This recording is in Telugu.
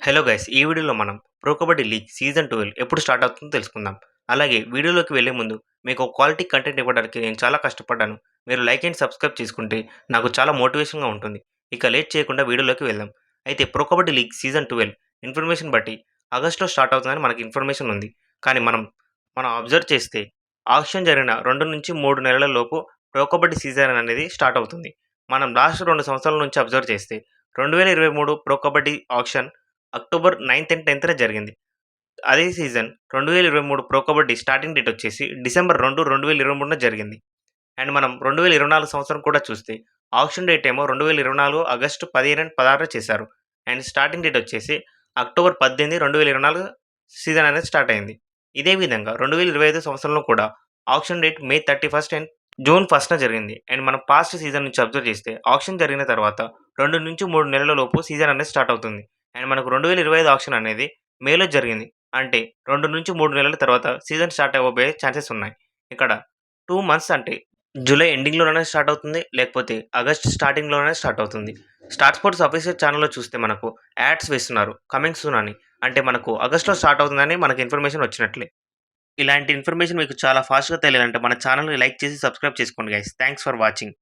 Hello guys! ఈ వీడియోలో మనం ప్రో కబడ్డీ లీగ్ సీజన్ 12 ఎప్పుడు స్టార్ట్ అవుతుందో తెలుసుకుందాం. అలాగే వీడియోలోకి వెళ్ళే ముందు మీకు క్వాలిటీ కంటెంట్ ఇవ్వడానికి నేను చాలా కష్టపడ్డాను. మీరు లైక్ అండ్ సబ్స్క్రైబ్ చేసుకుంటే నాకు చాలా మోటివేషన్‌గా ఉంటుంది. ఇక లేట్ చేయకుండా వీడియోలోకి వెళ్దాం. అయితే pro kabaddi league season 12 information బట్టి ఆగస్ట్‌లో స్టార్ట్ అవుతుందని మనకు ఇన్ఫర్మేషన్ ఉంది. కానీ మనం అబ్జర్వ్ చేస్తే ఆక్షన్ జరిగిన 2-3 నెలల లోపు ప్రో కబడ్డీ సీజన్ అనేది స్టార్ట్ అవుతుంది. మనం లాస్ట్ 2 సంవత్సరాల నుంచి అబ్జర్వ్ చేస్తే 2023 ప్రో కబడ్డీ ఆక్షన్ అక్టోబర్ 9థ్ అండ్ 10థ్‌న జరిగింది. అదే season 2023 Pro Kabaddi starting date వచ్చేసి డిసెంబర్ 2, 2023న జరిగింది. అండ్ మనం 2024 సంవత్సరం కూడా చూస్తే ఆక్షన్ డేట్ ఏమో 2024 ఆగస్టు 15 అండ్ 16 చేశారు. అండ్ స్టార్టింగ్ డేట్ వచ్చేసి అక్టోబర్ 18, 2024 సీజన్ అనేది స్టార్ట్ అయింది. ఇదే విధంగా 2025 సంవత్సరంలో కూడా auction date May 31 and June 1న జరిగింది. అండ్ మనం పాస్ట్ సీజన్ నుంచి అబ్జర్వ్ చేస్తే ఆక్షన్ జరిగిన తర్వాత 2-3 నెలల లోపు సీజన్ అనేది స్టార్ట్ అవుతుంది. అండ్ మనకు 2025 ఆక్షన్ అనేది మేలో జరిగింది. అంటే 2-3 నెలల తర్వాత సీజన్ స్టార్ట్ అవ్వబోయే ఛాన్సెస్ ఉన్నాయి. ఇక్కడ 2 మంత్స్ అంటే జూలై ఎండింగ్‌లోనే స్టార్ట్ అవుతుంది. లేకపోతే ఆగస్ట్ స్టార్టింగ్‌లోనే స్టార్ట్ అవుతుంది. స్టార్ స్పోర్ట్స్ అఫీషియల్ ఛానెల్‌లో చూస్తే మనకు యాడ్స్ వేస్తున్నారు. కమింగ్ సూన్ అని. అంటే మనకు ఆగస్ట్‌లో స్టార్ట్ అవుతుందని మనకు ఇన్ఫర్మేషన్ వచ్చినట్లే. ఇలాంటి ఇన్ఫర్మేషన్ మీకు చాలా ఫాస్ట్‌గా తెలియాలంటే మన ఛానెల్‌ని లైక్ చేసి సబ్స్క్రైబ్ చేసుకోండి గైస్. Thanks for watching.